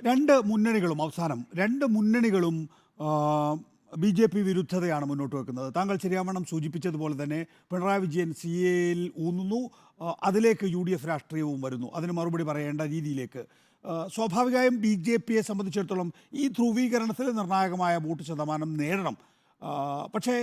രണ്ട് മുന്നണികളും രണ്ട് മുന്നണികളും ബി ജെ പി വിരുദ്ധതയാണ് മുന്നോട്ട് വെക്കുന്നത്. താങ്കൾ ശരിയാവണ്ണം സൂചിപ്പിച്ചതുപോലെ തന്നെ പിണറായി വിജയൻ സി എയിൽ ഊന്നുന്നു, അതിലേക്ക് യു ഡി എഫ് രാഷ്ട്രീയവും വരുന്നു, അതിന് മറുപടി പറയേണ്ട രീതിയിലേക്ക്. സ്വാഭാവികമായും ബി ജെ പിയെ സംബന്ധിച്ചിടത്തോളം ഈ ധ്രുവീകരണത്തിൽ നിർണായകമായ വോട്ട് ശതമാനം നേടണം. പക്ഷേ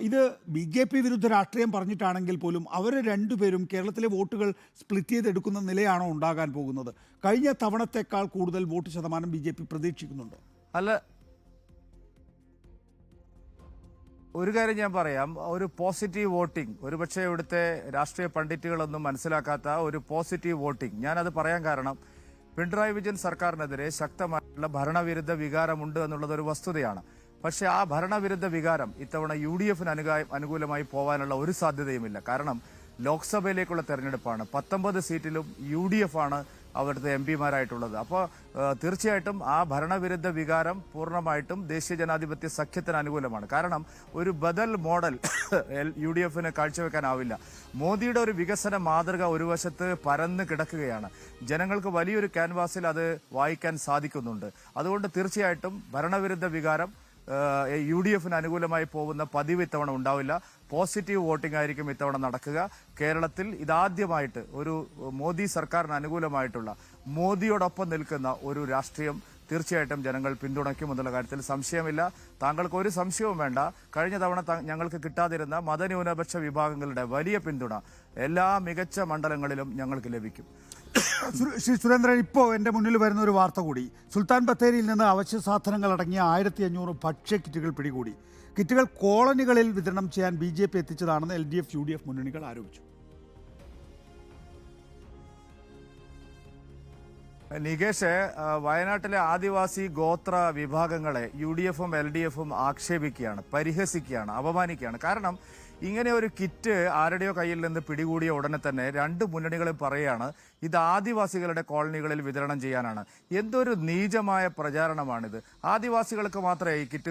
ഇത് ബി ജെ പി വിരുദ്ധ രാഷ്ട്രീയം പറഞ്ഞിട്ടാണെങ്കിൽ പോലും അവർ രണ്ടുപേരും കേരളത്തിലെ വോട്ടുകൾ സ്പ്ലിറ്റ് ചെയ്തെടുക്കുന്ന നിലയാണോ ഉണ്ടാകാൻ പോകുന്നത്? കഴിഞ്ഞ തവണത്തേക്കാൾ കൂടുതൽ വോട്ട് ശതമാനം ബി ജെ പി പ്രതീക്ഷിക്കുന്നുണ്ടോ? അല്ല, ഒരു കാര്യം ഞാൻ പറയാം. ഒരു പോസിറ്റീവ് വോട്ടിംഗ്, ഒരുപക്ഷെ ഇവിടുത്തെ രാഷ്ട്രീയ പണ്ഡിറ്റുകളൊന്നും മനസ്സിലാക്കാത്ത ഒരു പോസിറ്റീവ് വോട്ടിംഗ്, ഞാനത് പറയാൻ കാരണം പിണറായി വിജയൻ സർക്കാരിനെതിരെ ശക്തമായിട്ടുള്ള ഭരണവിരുദ്ധ വികാരമുണ്ട് എന്നുള്ളത് ഒരു വസ്തുതയാണ്. പക്ഷേ ആ ഭരണവിരുദ്ധ വികാരം ഇത്തവണ യു ഡി എഫിന് അനുകൂലമായി പോകാനുള്ള ഒരു സാധ്യതയുമില്ല. കാരണം ലോക്സഭയിലേക്കുള്ള തെരഞ്ഞെടുപ്പാണ്. 19 സീറ്റിലും യു ഡി എഫ് ആണ് അവിടുത്തെ എം പിമാരായിട്ടുള്ളത്. അപ്പോൾ തീർച്ചയായിട്ടും ആ ഭരണവിരുദ്ധ വികാരം പൂർണ്ണമായിട്ടും ദേശീയ ജനാധിപത്യ സഖ്യത്തിന് അനുകൂലമാണ്. കാരണം ഒരു ബദൽ മോഡൽ യു ഡി എഫിന് കാഴ്ചവെക്കാനാവില്ല. മോദിയുടെ ഒരു വികസന മാതൃക ഒരു വശത്ത് പരന്ന് കിടക്കുകയാണ്. ജനങ്ങൾക്ക് വലിയൊരു ക്യാൻവാസിൽ അത് വായിക്കാൻ സാധിക്കുന്നുണ്ട്. അതുകൊണ്ട് തീർച്ചയായിട്ടും ഭരണവിരുദ്ധ വികാരം യു ഡി എഫിന് അനുകൂലമായി പോകുന്ന പതിവ് ഇത്തവണ ഉണ്ടാവില്ല. പോസിറ്റീവ് വോട്ടിംഗ് ആയിരിക്കും ഇത്തവണ നടക്കുക. കേരളത്തിൽ ഇതാദ്യമായിട്ട് ഒരു മോദി സർക്കാരിന് അനുകൂലമായിട്ടുള്ള, മോദിയോടൊപ്പം നിൽക്കുന്ന ഒരു രാഷ്ട്രീയം തീർച്ചയായിട്ടും ജനങ്ങൾ പിന്തുണയ്ക്കുമെന്നുള്ള കാര്യത്തിൽ സംശയമില്ല. താങ്കൾക്ക് ഒരു സംശയവും വേണ്ട. കഴിഞ്ഞ തവണ ഞങ്ങൾക്ക് കിട്ടാതിരുന്ന മതന്യൂനപക്ഷ വിഭാഗങ്ങളുടെ വലിയ പിന്തുണ എല്ലാ മികച്ച മണ്ഡലങ്ങളിലും ഞങ്ങൾക്ക് ലഭിക്കും. ശ്രീ സുരേന്ദ്രൻ, ഇപ്പോൾ എൻ്റെ മുന്നിൽ വരുന്ന ഒരു വാർത്ത കൂടി. സുൽത്താൻ ബത്തേരിയിൽ നിന്ന് അവശ്യ സാധനങ്ങൾ അടങ്ങിയ 1500 ഭക്ഷ്യ കിറ്റുകൾ പിടികൂടി. കിറ്റുകൾ കോളനികളിൽ വിതരണം ചെയ്യാൻ ബി ജെ പി എത്തിച്ചതാണെന്ന് L D F U D F മുന്നണികൾ ആരോപിച്ചു. നികേഷ്, വയനാട്ടിലെ ആദിവാസി ഗോത്ര വിഭാഗങ്ങളെ യു ഡി എഫും എൽ ഡി എഫും ആക്ഷേപിക്കുകയാണ്, പരിഹസിക്കുകയാണ്, അപമാനിക്കുകയാണ്. കാരണം ഇങ്ങനെ ഒരു കിറ്റ് ആരുടെയോ കയ്യിൽ നിന്ന് പിടികൂടിയ ഉടനെ തന്നെ രണ്ട് മുന്നണികളും പറയുകയാണ് ഇത് ആദിവാസികളുടെ കോളനികളിൽ വിതരണം ചെയ്യാനാണ്. എന്തൊരു നീചമായ പ്രചാരണമാണിത്. ആദിവാസികൾക്ക് മാത്രമേ ഈ കിറ്റ്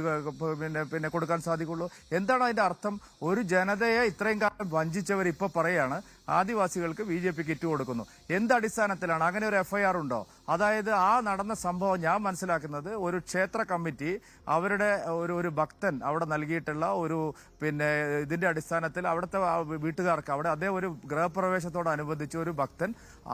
പിന്നെ കൊടുക്കാൻ സാധിക്കുള്ളൂ. എന്താണ് അതിന്റെ അർത്ഥം? ഒരു ജനതയെ ഇത്രയും കാലം വഞ്ചിച്ചവർ ഇപ്പൊ പറയാണ് ആദിവാസികൾക്ക് ബി ജെ പി കിറ്റ് കൊടുക്കുന്നു. എന്തടിസ്ഥാനത്തിലാണ്? അങ്ങനെ ഒരു എഫ്ഐആർ ഉണ്ടോ? അതായത് ആ നടന്ന സംഭവം ഞാൻ മനസ്സിലാക്കുന്നത് ഒരു ക്ഷേത്ര കമ്മിറ്റി അവരുടെ ഒരു ഭക്തൻ അവിടെ നൽകിയിട്ടുള്ള ഒരു ഇതിന്റെ അടിസ്ഥാനത്തിൽ അവിടുത്തെ വീട്ടുകാർക്ക് അവിടെ അതേ ഒരു ഗൃഹപ്രവേശത്തോടനുബന്ധിച്ച് ഒരു ഭക്തൻ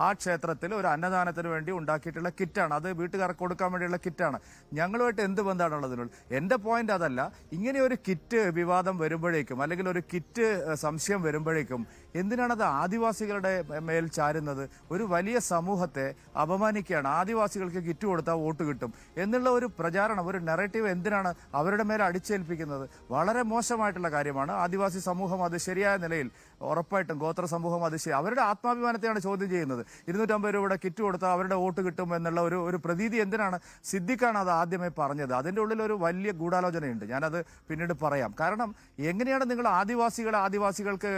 ആ ക്ഷേത്രത്തിൽ ഒരു അന്നദാനത്തിന് വേണ്ടി ഉണ്ടാക്കിയിട്ടുള്ള കിറ്റാണ്. അത് വീട്ടുകാർക്ക് കൊടുക്കാൻ വേണ്ടിയുള്ള കിറ്റാണ്. ഞങ്ങളുമായിട്ട് എന്ത് ബന്ധമാണുള്ളതിനുള്ള? എന്റെ പോയിന്റ് അതല്ല. ഇങ്ങനെ ഒരു കിറ്റ് വിവാദം വരുമ്പോഴേക്കും അല്ലെങ്കിൽ ഒരു കിറ്റ് സംശയം വരുമ്പോഴേക്കും എന്തിനാണത് ആദിവാസികളുടെ മേൽ ചാരുന്നത്? ഒരു വലിയ സമൂഹത്തെ അപമാനിക്കുകയാണ്. ആദിവാസികൾക്ക് കിറ്റ് കൊടുത്താൽ വോട്ട് കിട്ടും എന്നുള്ള ഒരു പ്രചാരണം, ഒരു നെറേറ്റീവ് എന്തിനാണ് അവരുടെ മേൽ അടിച്ചേൽപ്പിക്കുന്നത്? വളരെ മോശമായിട്ടുള്ള കാര്യമാണ്. ആദിവാസി സമൂഹം അത് ശരിയായ നിലയിൽ, ഉറപ്പായിട്ടും ഗോത്ര സമൂഹം അത് അവരുടെ ആത്മാഭിമാനത്തെയാണ് ചോദ്യം ചെയ്യുന്നത്. 250 രൂപയുടെ കിറ്റ് കൊടുത്താൽ അവരുടെ വോട്ട് കിട്ടും എന്നുള്ള ഒരു പ്രതീതി എന്തിനാണ്? സിദ്ദിഖാണ് അത് ആദ്യമേ പറഞ്ഞത്. അതിൻ്റെ ഉള്ളിൽ ഒരു വലിയ ഗൂഢാലോചനയുണ്ട്. ഞാനത് പിന്നീട് പറയാം. കാരണം എങ്ങനെയാണ് നിങ്ങൾ ആദിവാസികൾക്ക്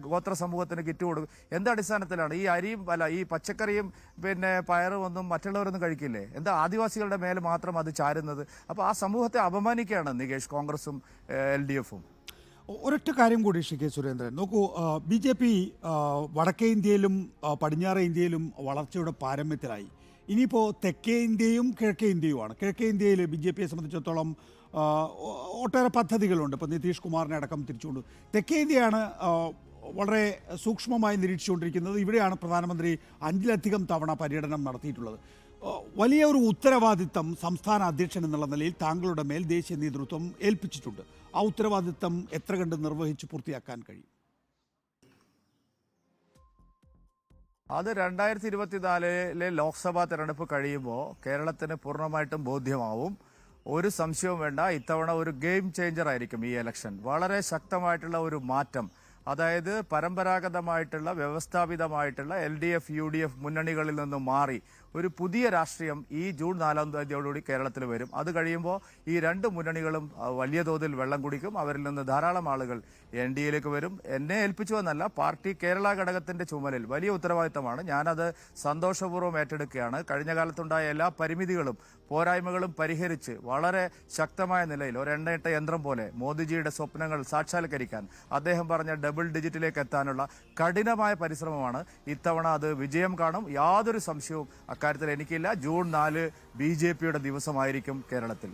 ഗോത്ര സമൂഹത്തിന് കിറ്റ് കൊടുക്കും? എന്തടിസ്ഥാനത്തിലാണ്? ഈ അരിയും ഈ പച്ചക്കറിയും പയറും ഒന്നും മറ്റുള്ളവരൊന്നും കഴിക്കില്ലേ? എന്താ ആദിവാസികളുടെ മേലെ മാത്രം അത് ചാരുന്നത്? അപ്പോൾ ആ സമൂഹത്തെ അപമാനിക്കുകയാണ് നികേഷ് കോൺഗ്രസും എൽ ഡി എഫും. ഒരൊറ്റ കാര്യം കൂടി ശ്രീ കെ സുരേന്ദ്രൻ, നോക്കൂ, ബി ജെ പി വടക്കേ ഇന്ത്യയിലും പടിഞ്ഞാറേ ഇന്ത്യയിലും വളർച്ചയുടെ പാരമ്യത്തിലായി. ഇനിയിപ്പോൾ തെക്കേ ഇന്ത്യയും കിഴക്കേ ഇന്ത്യയുമാണ്. കിഴക്കേ ഇന്ത്യയിൽ ബി ജെ പിയെ സംബന്ധിച്ചിടത്തോളം ഒട്ടേറെ പദ്ധതികളുണ്ട്. ഇപ്പോൾ നിതീഷ് കുമാറിനെ അടക്കം തിരിച്ചുകൊണ്ട് തെക്കേ ഇന്ത്യയാണ് വളരെ സൂക്ഷ്മമായി നിരീക്ഷിച്ചുകൊണ്ടിരിക്കുന്നത്. ഇവിടെയാണ് പ്രധാനമന്ത്രി 5ലധികം തവണ പര്യടനം നടത്തിയിട്ടുള്ളത്. വലിയ ഒരു ഉത്തരവാദിത്തം സംസ്ഥാന അധ്യക്ഷൻ എന്നുള്ള നിലയിൽ താങ്കളുടെ മേൽ ദേശീയ നേതൃത്വം ഏൽപ്പിച്ചിട്ടുണ്ട്. ആ ഉത്തരവാദിത്തം എത്ര കണ്ട് നിർവഹിച്ച് പൂർത്തിയാക്കാൻ കഴിയും? അത് 2024 ലോക്സഭാ തെരഞ്ഞെടുപ്പ് കഴിയുമ്പോൾ കേരളത്തിന് പൂർണ്ണമായിട്ടും ബോധ്യമാവും. ഒരു സംശയവും വേണ്ട. ഇത്തവണ ഒരു ഗെയിം ചേഞ്ചർ ആയിരിക്കും ഈ ഇലക്ഷൻ. വളരെ ശക്തമായിട്ടുള്ള ഒരു മാറ്റം, അതായത് പരമ്പരാഗതമായിട്ടുള്ള വ്യവസ്ഥാപിതമായിട്ടുള്ള L D F U D F മുന്നണികളിൽ നിന്നും മാറി ഒരു പുതിയ രാഷ്ട്രീയം ഈ ജൂൺ 4-ാം തീയതിയോടുകൂടി കേരളത്തിൽ വരും. അത് കഴിയുമ്പോൾ ഈ രണ്ട് മുന്നണികളും വലിയ തോതിൽ വെള്ളം കുടിക്കും. അവരിൽ നിന്ന് ധാരാളം ആളുകൾ എൻ ഡി എയിലേക്ക് വരും. എന്നെ ഏൽപ്പിച്ചു എന്നല്ല, പാർട്ടി കേരള ഘടകത്തിന്റെ ചുമലിൽ വലിയ ഉത്തരവാദിത്തമാണ്. ഞാനത് സന്തോഷപൂർവ്വം ഏറ്റെടുക്കുകയാണ്. കഴിഞ്ഞ കാലത്തുണ്ടായ എല്ലാ പരിമിതികളും പോരായ്മകളും പരിഹരിച്ച് വളരെ ശക്തമായ നിലയിൽ ഒരു എണ്ണയിട്ട യന്ത്രം പോലെ മോദിജിയുടെ സ്വപ്നങ്ങൾ സാക്ഷാത്കരിക്കാൻ, അദ്ദേഹം പറഞ്ഞ ഡബിൾ ഡിജിറ്റിലേക്ക് എത്താനുള്ള കഠിനമായ പരിശ്രമമാണ്. ഇത്തവണ അത് വിജയം കാണും, യാതൊരു സംശയവും അക്കാര്യം അക്കാര്യത്തിൽ എനിക്കില്ല. ജൂൺ 4 BJPയുടെ ദിവസമായിരിക്കും കേരളത്തിൽ.